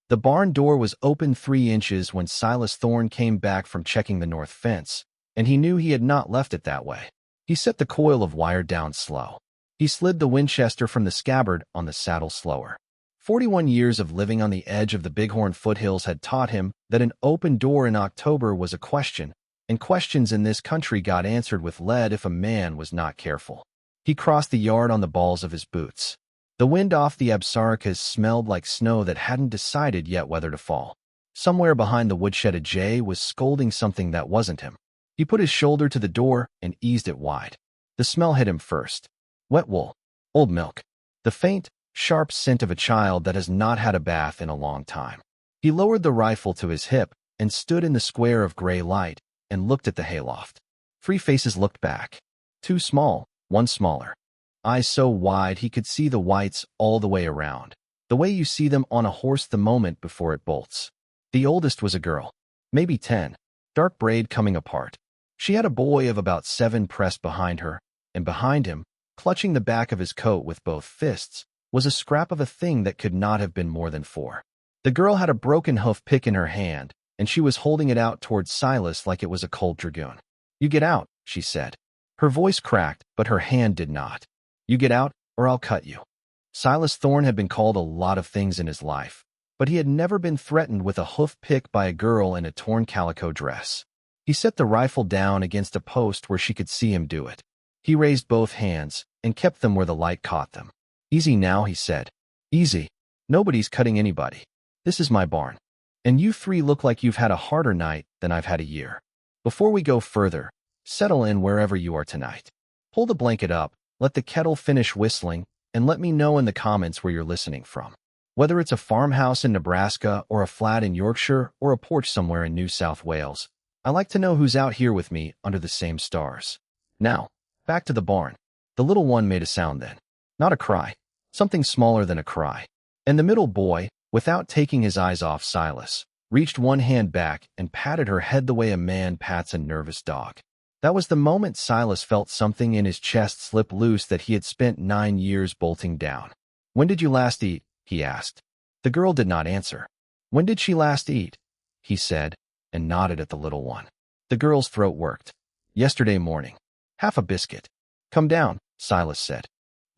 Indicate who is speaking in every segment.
Speaker 1: The barn door was open 3 inches when Silas Thorne came back from checking the north fence, and he knew he had not left it that way. He set the coil of wire down slow. He slid the Winchester from the scabbard on the saddle slower. 41 years of living on the edge of the Bighorn foothills had taught him that an open door in October was a question, and questions in this country got answered with lead if a man was not careful. He crossed the yard on the balls of his boots. The wind off the Absaricas smelled like snow that hadn't decided yet whether to fall. Somewhere behind the woodshed a jay was scolding something that wasn't him. He put his shoulder to the door and eased it wide. The smell hit him first. Wet wool. Old milk. The faint, sharp scent of a child that has not had a bath in a long time. He lowered the rifle to his hip and stood in the square of gray light and looked at the hayloft. 3 faces looked back. 2 small, 1 smaller. Eyes so wide he could see the whites all the way around, the way you see them on a horse the moment before it bolts. The oldest was a girl, maybe 10, dark braid coming apart. She had a boy of about 7 pressed behind her, and behind him, clutching the back of his coat with both fists, was a scrap of a thing that could not have been more than 4. The girl had a broken hoof pick in her hand, and she was holding it out towards Silas like it was a cold dragoon. "You get out," she said. Her voice cracked, but her hand did not. "You get out, or I'll cut you." Silas Thorne had been called a lot of things in his life, but he had never been threatened with a hoof pick by a girl in a torn calico dress. He set the rifle down against a post where she could see him do it. He raised both hands and kept them where the light caught them. "Easy now," he said. "Easy. Nobody's cutting anybody. This is my barn. And you 3 look like you've had a harder night than I've had a year. Before we go further, settle in wherever you are tonight. Pull the blanket up, let the kettle finish whistling, and let me know in the comments where you're listening from. Whether it's a farmhouse in Nebraska or a flat in Yorkshire or a porch somewhere in New South Wales, I like to know who's out here with me under the same stars. Now, back to the barn." The little one made a sound then. Not a cry. Something smaller than a cry. And the middle boy, without taking his eyes off Silas, reached one hand back and patted her head the way a man pats a nervous dog. That was the moment Silas felt something in his chest slip loose that he had spent 9 years bolting down. "When did you last eat?" he asked. The girl did not answer. "When did she last eat?" he said, and nodded at the little one. The girl's throat worked. "Yesterday morning. Half a biscuit." "Come down," Silas said.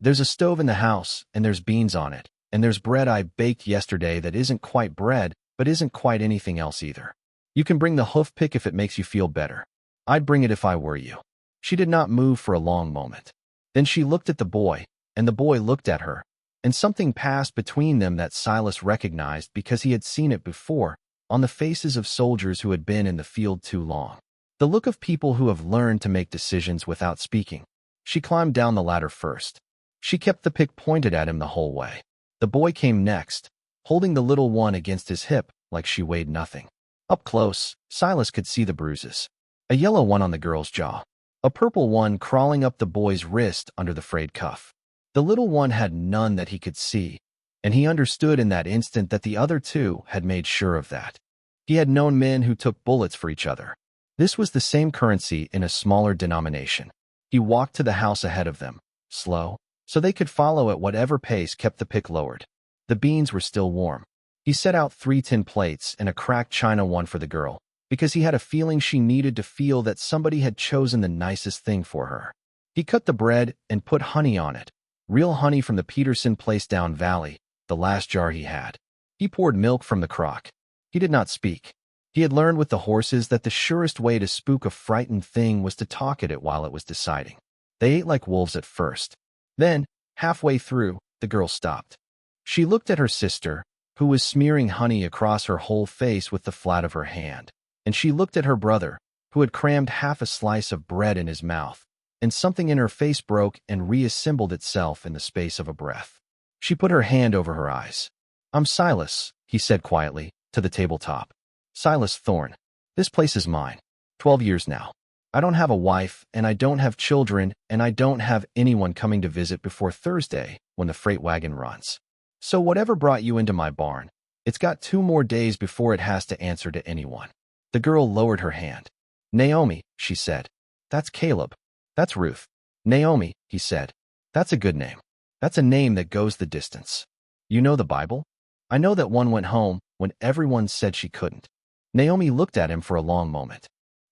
Speaker 1: "There's a stove in the house, and there's beans on it, and there's bread I baked yesterday that isn't quite bread, but isn't quite anything else either. You can bring the hoof pick if it makes you feel better. I'd bring it if I were you." She did not move for a long moment. Then she looked at the boy, and the boy looked at her, and something passed between them that Silas recognized because he had seen it before, on the faces of soldiers who had been in the field too long. The look of people who have learned to make decisions without speaking. She climbed down the ladder first. She kept the pick pointed at him the whole way. The boy came next, holding the little one against his hip like she weighed nothing. Up close, Silas could see the bruises. A yellow one on the girl's jaw. A purple one crawling up the boy's wrist under the frayed cuff. The little one had none that he could see, and he understood in that instant that the other 2 had made sure of that. He had known men who took bullets for each other. This was the same currency in a smaller denomination. He walked to the house ahead of them, slow, so they could follow at whatever pace kept the pick lowered. The beans were still warm. He set out 3 tin plates and a cracked china one for the girl, because he had a feeling she needed to feel that somebody had chosen the nicest thing for her. He cut the bread and put honey on it, real honey from the Peterson place down valley, the last jar he had. He poured milk from the crock. He did not speak. He had learned with the horses that the surest way to spook a frightened thing was to talk at it while it was deciding. They ate like wolves at first. Then, halfway through, the girl stopped. She looked at her sister, who was smearing honey across her whole face with the flat of her hand, and she looked at her brother, who had crammed half a slice of bread in his mouth, and something in her face broke and reassembled itself in the space of a breath. She put her hand over her eyes. "I'm Silas," he said quietly, to the tabletop. "Silas Thorne. This place is mine. 12 years now. I don't have a wife, and I don't have children, and I don't have anyone coming to visit before Thursday when the freight wagon runs. So whatever brought you into my barn, it's got 2 more days before it has to answer to anyone." The girl lowered her hand. "Naomi," she said. "That's Caleb. That's Ruth." "Naomi," he said. "That's a good name. That's a name that goes the distance. You know the Bible?" "I know that one went home, when everyone said she couldn't. Naomi looked at him for a long moment.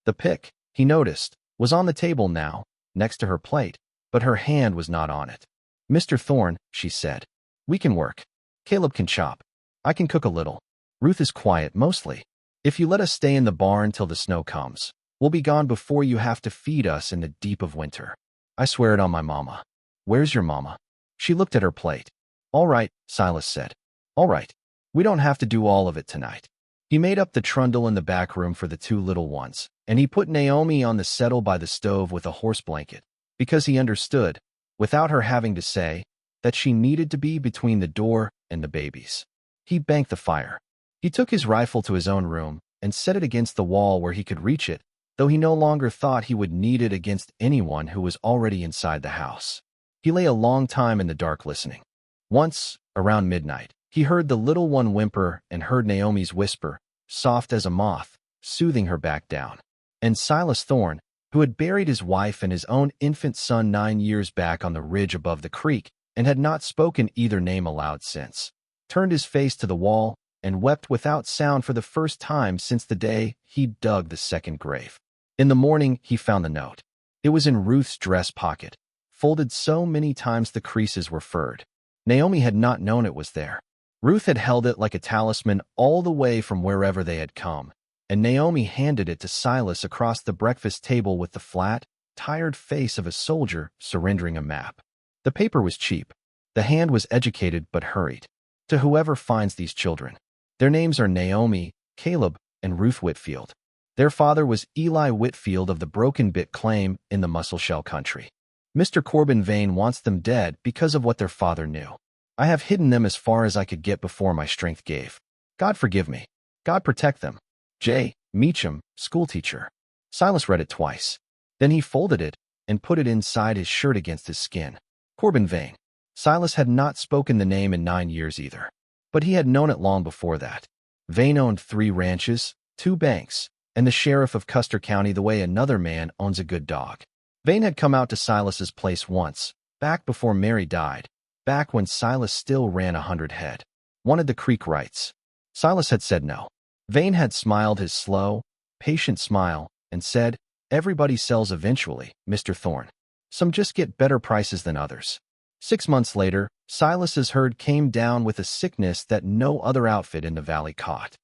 Speaker 1: The pick, he noticed, was on the table now, next to her plate, but her hand was not on it. "Mr. Thorne," she said, "we can work. Caleb can chop. I can cook a little. Ruth is quiet, mostly. If you let us stay in the barn till the snow comes, we'll be gone before you have to feed us in the deep of winter. I swear it on my mama." "Where's your mama?" She looked at her plate. "All right," Silas said. "All right. We don't have to do all of it tonight." He made up the trundle in the back room for the two little ones, and he put Naomi on the settle by the stove with a horse blanket, because he understood, without her having to say, that she needed to be between the door and the babies. He banked the fire. He took his rifle to his own room and set it against the wall where he could reach it, though he no longer thought he would need it against anyone who was already inside the house. He lay a long time in the dark listening. Once, around midnight, he heard the little one whimper and heard Naomi's whisper, soft as a moth, soothing her back down. And Silas Thorne, who had buried his wife and his own infant son 9 years back on the ridge above the creek and had not spoken either name aloud since, turned his face to the wall and wept without sound for the first time since the day he dug the second grave. In the morning, he found the note. It was in Ruth's dress pocket, folded so many times the creases were furred. Naomi had not known it was there. Ruth had held it like a talisman all the way from wherever they had come, and Naomi handed it to Silas across the breakfast table with the flat, tired face of a soldier surrendering a map. The paper was cheap. The hand was educated but hurried. "To whoever finds these children. Their names are Naomi, Caleb, and Ruth Whitfield. Their father was Eli Whitfield of the Broken Bit claim in the Musselshell country. Mr. Corbin Vane wants them dead because of what their father knew. I have hidden them as far as I could get before my strength gave. God forgive me. God protect them. J. Meacham, schoolteacher." Silas read it twice. Then he folded it and put it inside his shirt against his skin. Corbin Vane. Silas had not spoken the name in 9 years either, but he had known it long before that. Vane owned 3 ranches, 2 banks, and the sheriff of Custer County the way another man owns a good dog. Vane had come out to Silas's place once, back before Mary died, back when Silas still ran 100 head. Wanted the creek rights. Silas had said no. Vane had smiled his slow, patient smile and said, "Everybody sells eventually, Mr. Thorne. Some just get better prices than others." 6 months later, Silas's herd came down with a sickness that no other outfit in the valley caught.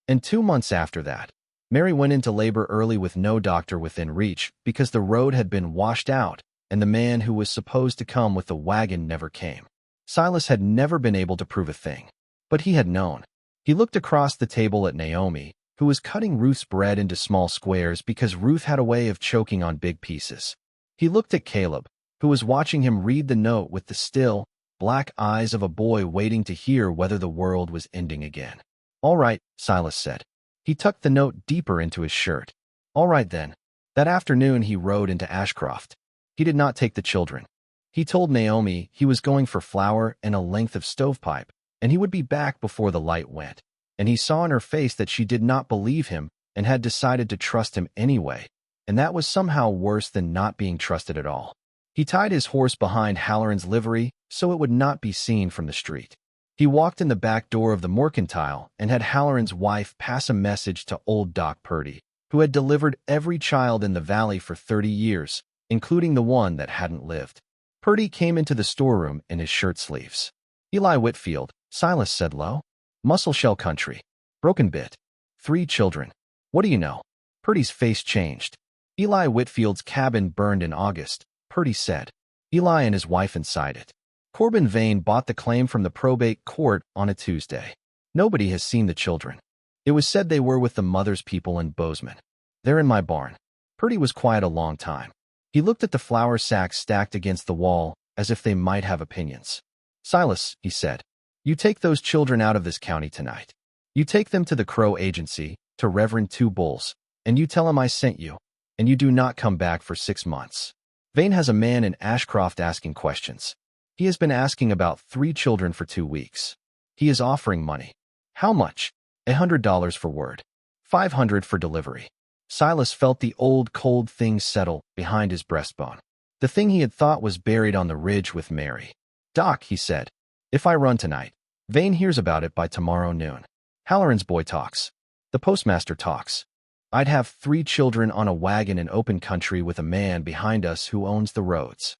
Speaker 1: And 2 months after that, Mary went into labor early with no doctor within reach because the road had been washed out and the man who was supposed to come with the wagon never came. Silas had never been able to prove a thing, but he had known. He looked across the table at Naomi, who was cutting Ruth's bread into small squares because Ruth had a way of choking on big pieces. He looked at Caleb, who was watching him read the note with the still, black eyes of a boy waiting to hear whether the world was ending again. "All right," Silas said. He tucked the note deeper into his shirt. "All right then." That afternoon he rode into Ashcroft. He did not take the children. He told Naomi he was going for flour and a length of stovepipe, and he would be back before the light went. And he saw in her face that she did not believe him and had decided to trust him anyway, and that was somehow worse than not being trusted at all. He tied his horse behind Halloran's livery so it would not be seen from the street. He walked in the back door of the mercantile and had Halloran's wife pass a message to old Doc Purdy, who had delivered every child in the valley for 30 years, including the one that hadn't lived. Purdy came into the storeroom in his shirt sleeves. "Eli Whitfield," Silas said low. "Musselshell country. Broken Bit. 3 children. What do you know?" Purdy's face changed. "Eli Whitfield's cabin burned in August," Purdy said. "Eli and his wife inside it. Corbin Vane bought the claim from the probate court on a Tuesday. Nobody has seen the children. It was said they were with the mother's people in Bozeman. They're in my barn." Purdy was quiet a long time. He looked at the flour sacks stacked against the wall as if they might have opinions. "Silas," he said, "you take those children out of this county tonight. You take them to the Crow Agency, to Reverend Two Bulls, and you tell him I sent you, and you do not come back for 6 months. Vane has a man in Ashcroft asking questions. He has been asking about 3 children for 2 weeks. He is offering money. How much? $100 for word. $500 for delivery." Silas felt the old cold thing settle behind his breastbone. The thing he had thought was buried on the ridge with Mary. "Doc," he said, "if I run tonight, Vane hears about it by tomorrow noon. Halloran's boy talks. The postmaster talks. I'd have 3 children on a wagon in open country with a man behind us who owns the roads.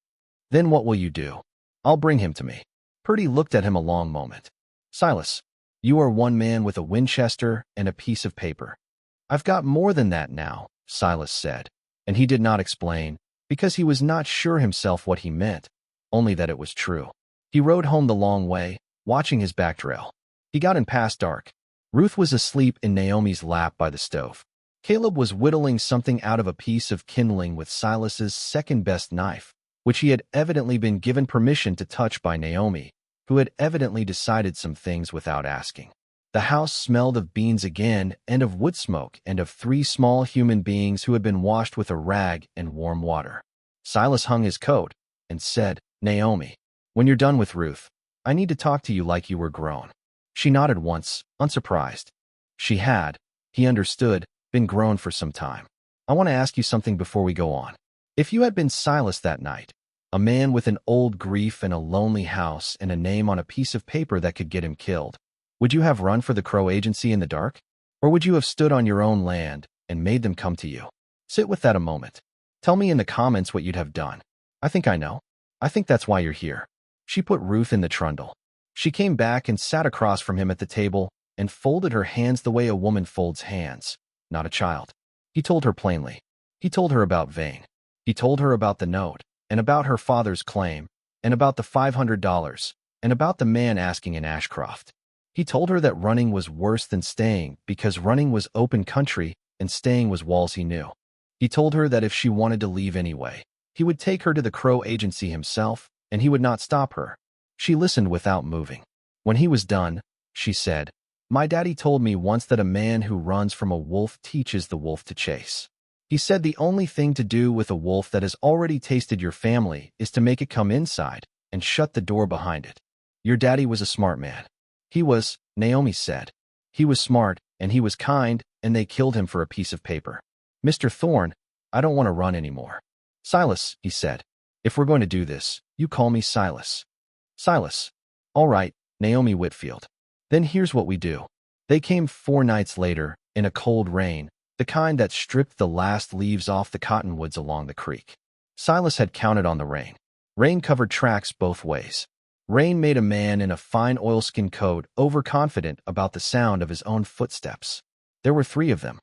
Speaker 1: Then what will you do? I'll bring him to me. Purdy looked at him a long moment. Silas, you are one man with a Winchester and a piece of paper. I've got more than that now, Silas said, and he did not explain, because he was not sure himself what he meant, only that it was true. He rode home the long way, watching his back trail. He got in past dark. Ruth was asleep in Naomi's lap by the stove. Caleb was whittling something out of a piece of kindling with Silas's second-best knife, which he had evidently been given permission to touch by Naomi, who had evidently decided some things without asking. The house smelled of beans again, and of wood smoke, and of 3 small human beings who had been washed with a rag and warm water. Silas hung his coat and said, Naomi, when you're done with Ruth, I need to talk to you like you were grown. She nodded once, unsurprised. She had, he understood, been grown for some time. I want to ask you something before we go on. If you had been Silas that night, a man with an old grief and a lonely house and a name on a piece of paper that could get him killed, would you have run for the Crow Agency in the dark? Or would you have stood on your own land and made them come to you? Sit with that a moment. Tell me in the comments what you'd have done. I think I know. I think that's why you're here. She put Ruth in the trundle. She came back and sat across from him at the table and folded her hands the way a woman folds hands, not a child. He told her plainly. He told her about Vane. He told her about the note, and about her father's claim, and about the $500, and about the man asking in Ashcroft. He told her that running was worse than staying because running was open country and staying was walls he knew. He told her that if she wanted to leave anyway, he would take her to the Crow Agency himself, and he would not stop her. She listened without moving. When he was done, she said, My daddy told me once that a man who runs from a wolf teaches the wolf to chase. He said the only thing to do with a wolf that has already tasted your family is to make it come inside and shut the door behind it. Your daddy was a smart man. He was, Naomi said. He was smart, and he was kind, and they killed him for a piece of paper. Mr. Thorne, I don't want to run anymore. Silas, he said, if we're going to do this, you call me Silas. Silas. All right, Naomi Whitfield. Then here's what we do. They came 4 nights later, in a cold rain, the kind that stripped the last leaves off the cottonwoods along the creek. Silas had counted on the rain. Rain covered tracks both ways. Rain made a man in a fine oilskin coat overconfident about the sound of his own footsteps. There were 3 of them.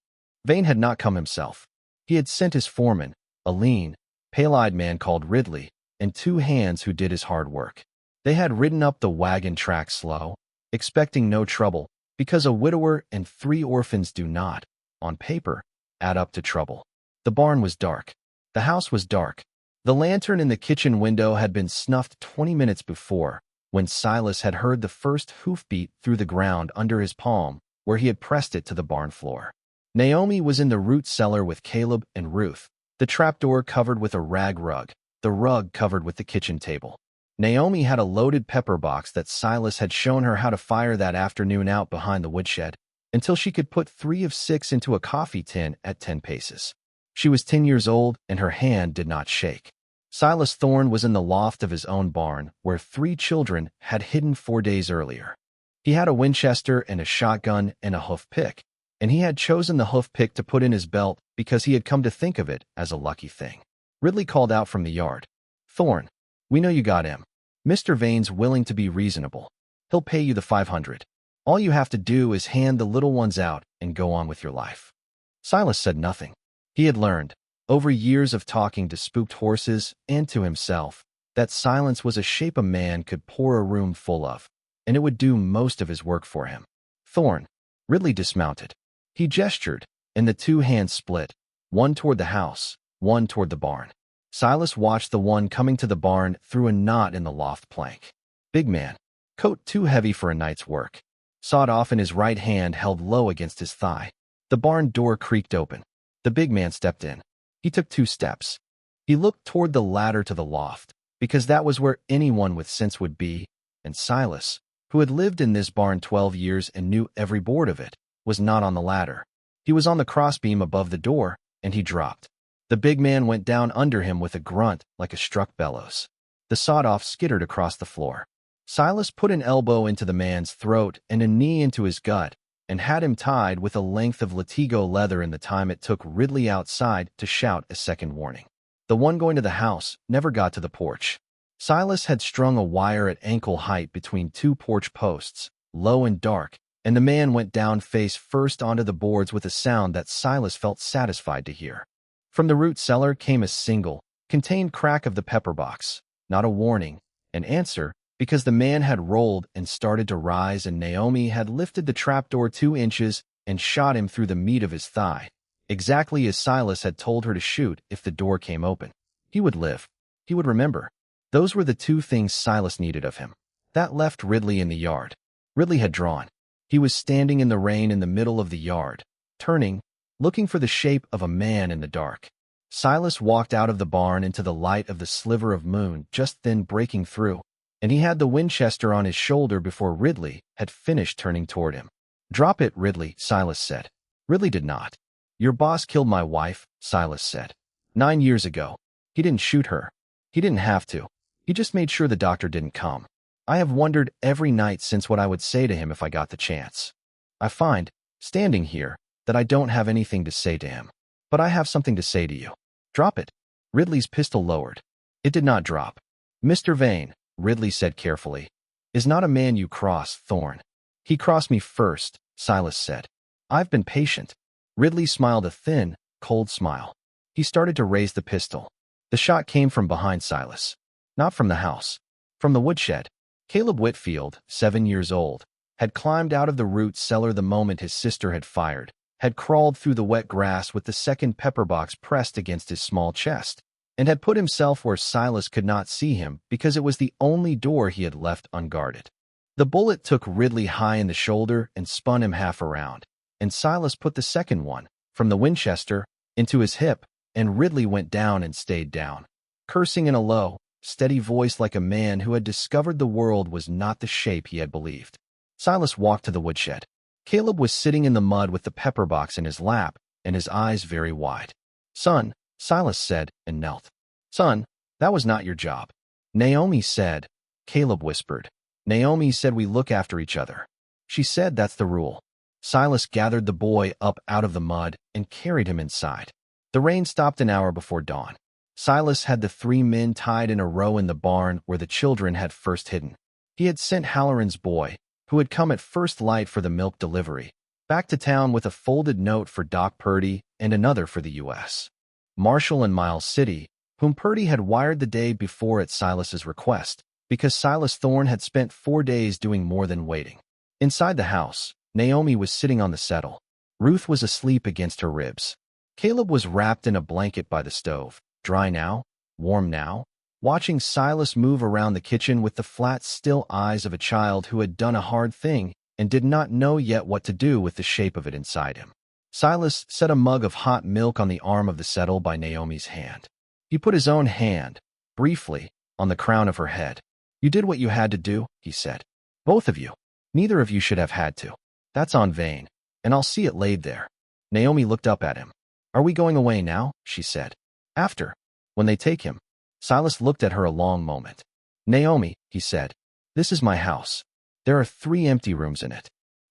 Speaker 1: Vane had not come himself. He had sent his foreman, a lean, pale-eyed man called Ridley, and 2 hands who did his hard work. They had ridden up the wagon track slow, expecting no trouble, because a widower and 3 orphans do not, on paper, add up to trouble. The barn was dark. The house was dark. The lantern in the kitchen window had been snuffed 20 minutes before, when Silas had heard the first hoofbeat through the ground under his palm, where he had pressed it to the barn floor. Naomi was in the root cellar with Caleb and Ruth, the trapdoor covered with a rag rug, the rug covered with the kitchen table. Naomi had a loaded pepper box that Silas had shown her how to fire that afternoon out behind the woodshed, until she could put 3 of 6 into a coffee tin at 10 paces. She was 10 years old, and her hand did not shake. Silas Thorne was in the loft of his own barn, where 3 children had hidden 4 days earlier. He had a Winchester and a shotgun and a hoof pick, and he had chosen the hoof pick to put in his belt because he had come to think of it as a lucky thing. Ridley called out from the yard, Thorne, we know you got him. Mr. Vane's willing to be reasonable. He'll pay you the $500. All you have to do is hand the little ones out and go on with your life. Silas said nothing. He had learned, over years of talking to spooked horses and to himself, that silence was a shape a man could pour a room full of, and it would do most of his work for him. Thorne. Ridley dismounted. He gestured, and the 2 hands split, one toward the house, one toward the barn. Silas watched the one coming to the barn through a knot in the loft plank. Big man, coat too heavy for a night's work. Sawed off in his right hand held low against his thigh. The barn door creaked open. The big man stepped in. He took 2 steps. He looked toward the ladder to the loft, because that was where anyone with sense would be, and Silas, who had lived in this barn 12 years and knew every board of it, was not on the ladder. He was on the crossbeam above the door, and he dropped. The big man went down under him with a grunt like a struck bellows. The sawed-off skittered across the floor. Silas put an elbow into the man's throat and a knee into his gut, and had him tied with a length of latigo leather in the time it took Ridley outside to shout a second warning. The one going to the house never got to the porch. Silas had strung a wire at ankle height between two porch posts, low and dark, and the man went down face first onto the boards with a sound that Silas felt satisfied to hear. From the root cellar came a single, contained crack of the pepper box, not a warning, an answer, because the man had rolled and started to rise and Naomi had lifted the trapdoor 2 inches and shot him through the meat of his thigh, exactly as Silas had told her to shoot if the door came open. He would live. He would remember. Those were the 2 things Silas needed of him. That left Ridley in the yard. Ridley had drawn. He was standing in the rain in the middle of the yard, turning, looking for the shape of a man in the dark. Silas walked out of the barn into the light of the sliver of moon just then breaking through, and he had the Winchester on his shoulder before Ridley had finished turning toward him. "Drop it, Ridley," Silas said. Ridley did not. "Your boss killed my wife," Silas said. 9 years ago. He didn't shoot her. He didn't have to. He just made sure the doctor didn't come. I have wondered every night since what I would say to him if I got the chance. I find, standing here, that I don't have anything to say to him. But I have something to say to you. Drop it." Ridley's pistol lowered. It did not drop. "Mr. Vane," Ridley said carefully, "is not a man you cross, Thorne." "He crossed me first," Silas said. "I've been patient." Ridley smiled a thin, cold smile. He started to raise the pistol. The shot came from behind Silas. Not from the house. From the woodshed. Caleb Whitfield, 7 years old, had climbed out of the root cellar the moment his sister had fired, had crawled through the wet grass with the second pepper box pressed against his small chest, and had put himself where Silas could not see him because it was the only door he had left unguarded. The bullet took Ridley high in the shoulder and spun him half around, and Silas put the second one, from the Winchester, into his hip, and Ridley went down and stayed down, cursing in a low, steady voice like a man who had discovered the world was not the shape he had believed. Silas walked to the woodshed. Caleb was sitting in the mud with the pepper box in his lap and his eyes very wide. "Son," Silas said and knelt. "Son, that was not your job." "Naomi said," Caleb whispered. "Naomi said we look after each other. She said that's the rule." Silas gathered the boy up out of the mud and carried him inside. The rain stopped an hour before dawn. Silas had the 3 men tied in a row in the barn where the children had first hidden. He had sent Halloran's boy, who had come at first light for the milk delivery, back to town with a folded note for Doc Purdy and another for the U.S. Marshal in Miles City, whom Purdy had wired the day before at Silas's request, because Silas Thorne had spent 4 days doing more than waiting. Inside the house, Naomi was sitting on the settle. Ruth was asleep against her ribs. Caleb was wrapped in a blanket by the stove, dry now, warm now, watching Silas move around the kitchen with the flat, still eyes of a child who had done a hard thing and did not know yet what to do with the shape of it inside him. Silas set a mug of hot milk on the arm of the settle by Naomi's hand. He put his own hand, briefly, on the crown of her head. "You did what you had to do," he said. "Both of you. Neither of you should have had to. That's on Vane, and I'll see it laid there." Naomi looked up at him. "Are we going away now?" she said. "After. When they take him." Silas looked at her a long moment. "Naomi," he said, "this is my house. There are 3 empty rooms in it.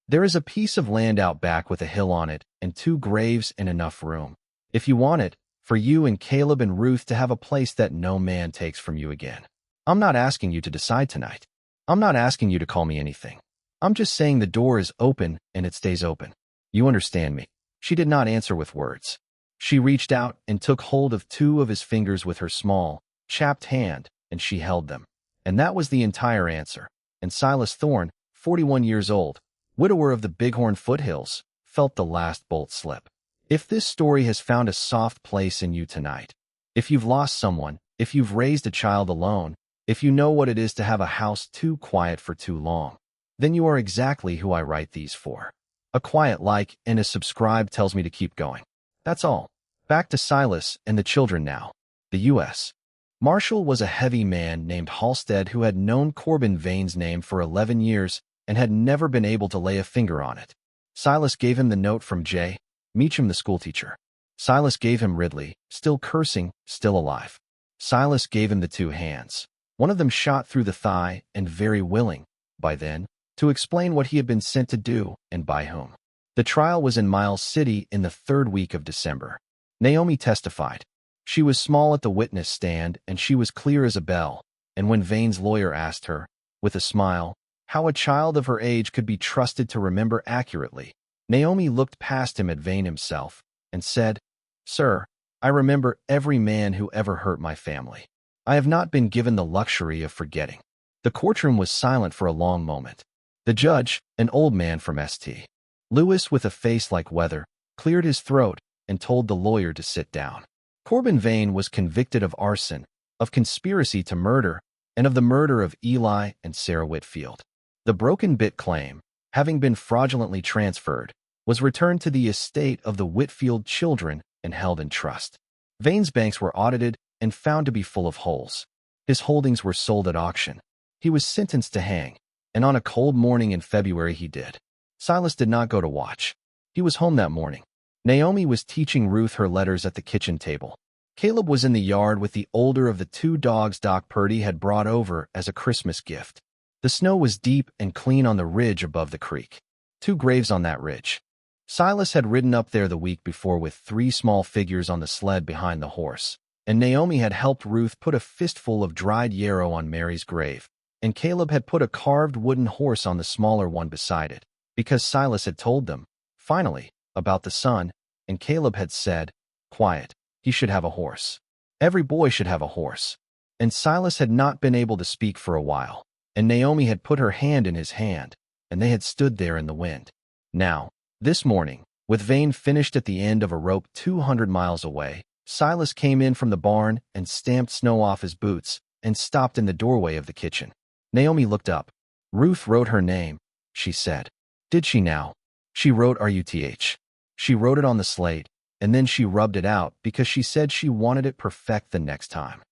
Speaker 1: There is a piece of land out back with a hill on it and 2 graves and enough room, if you want it, for you and Caleb and Ruth to have a place that no man takes from you again. I'm not asking you to decide tonight. I'm not asking you to call me anything. I'm just saying the door is open and it stays open. You understand me?" She did not answer with words. She reached out and took hold of 2 of his fingers with her small, chapped hand, and she held them. And that was the entire answer. And Silas Thorne, 41 years old, widower of the Bighorn foothills, felt the last bolt slip. If this story has found a soft place in you tonight, if you've lost someone, if you've raised a child alone, if you know what it is to have a house too quiet for too long, then you are exactly who I write these for. A quiet like and a subscribe tells me to keep going. That's all. Back to Silas and the children now. The U.S. Marshal was a heavy man named Halstead who had known Corbin Vane's name for 11 years and had never been able to lay a finger on it. Silas gave him the note from J. Meacham, the schoolteacher. Silas gave him Ridley, still cursing, still alive. Silas gave him the 2 hands. One of them shot through the thigh and very willing, by then, to explain what he had been sent to do and by whom. The trial was in Miles City in the third week of December. Naomi testified. She was small at the witness stand, and she was clear as a bell. And when Vane's lawyer asked her, with a smile, how a child of her age could be trusted to remember accurately, Naomi looked past him at Vane himself and said, "Sir, I remember every man who ever hurt my family. I have not been given the luxury of forgetting." The courtroom was silent for a long moment. The judge, an old man from St. Louis with a face like weather, cleared his throat and told the lawyer to sit down. Corbin Vane was convicted of arson, of conspiracy to murder, and of the murder of Eli and Sarah Whitfield. The broken bit claim, having been fraudulently transferred, was returned to the estate of the Whitfield children and held in trust. Vane's banks were audited and found to be full of holes. His holdings were sold at auction. He was sentenced to hang, and on a cold morning in February he did. Silas did not go to watch. He was home that morning. Naomi was teaching Ruth her letters at the kitchen table. Caleb was in the yard with the older of the two dogs Doc Purdy had brought over as a Christmas gift. The snow was deep and clean on the ridge above the creek. 2 graves on that ridge. Silas had ridden up there the week before with 3 small figures on the sled behind the horse, and Naomi had helped Ruth put a fistful of dried yarrow on Mary's grave, and Caleb had put a carved wooden horse on the smaller one beside it, because Silas had told them, finally, about the son, and Caleb had said, quiet, he should have a horse. Every boy should have a horse. And Silas had not been able to speak for a while, and Naomi had put her hand in his hand, and they had stood there in the wind. Now, this morning, with Vane finished at the end of a rope 200 miles away, Silas came in from the barn and stamped snow off his boots and stopped in the doorway of the kitchen. Naomi looked up. Ruth wrote her name, she said. Did she now? She wrote Ruth. She wrote it on the slate, and then she rubbed it out because she said she wanted it perfect the next time.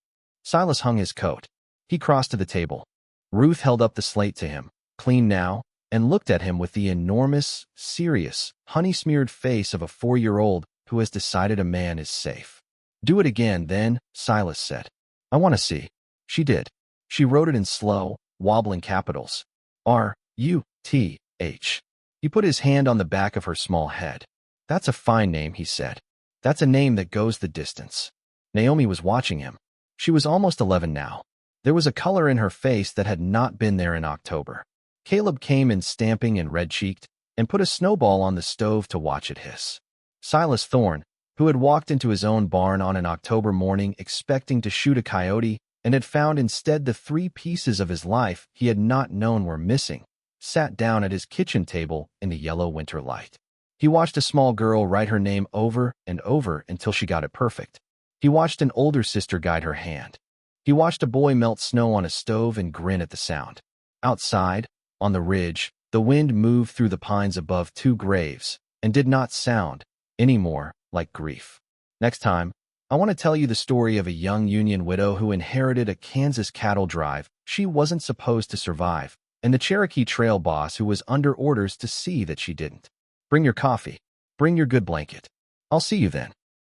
Speaker 1: Silas hung his coat. He crossed to the table. Ruth held up the slate to him, clean now, and looked at him with the enormous, serious, honey-smeared face of a 4-year-old who has decided a man is safe. Do it again, then, Silas said. I want to see. She did. She wrote it in slow, wobbling capitals. R-U-T-H. He put his hand on the back of her small head. That's a fine name, he said. That's a name that goes the distance. Naomi was watching him. She was almost 11 now. There was a color in her face that had not been there in October. Caleb came in stamping and red-cheeked and put a snowball on the stove to watch it hiss. Silas Thorne, who had walked into his own barn on an October morning expecting to shoot a coyote and had found instead the 3 pieces of his life he had not known were missing, sat down at his kitchen table in the yellow winter light. He watched a small girl write her name over and over until she got it perfect. He watched an older sister guide her hand. He watched a boy melt snow on a stove and grin at the sound. Outside, on the ridge, the wind moved through the pines above 2 graves and did not sound, anymore, like grief. Next time, I want to tell you the story of a young Union widow who inherited a Kansas cattle drive she wasn't supposed to survive, and the Cherokee Trail boss who was under orders to see that she didn't. Bring your coffee. Bring your good blanket. I'll see you then.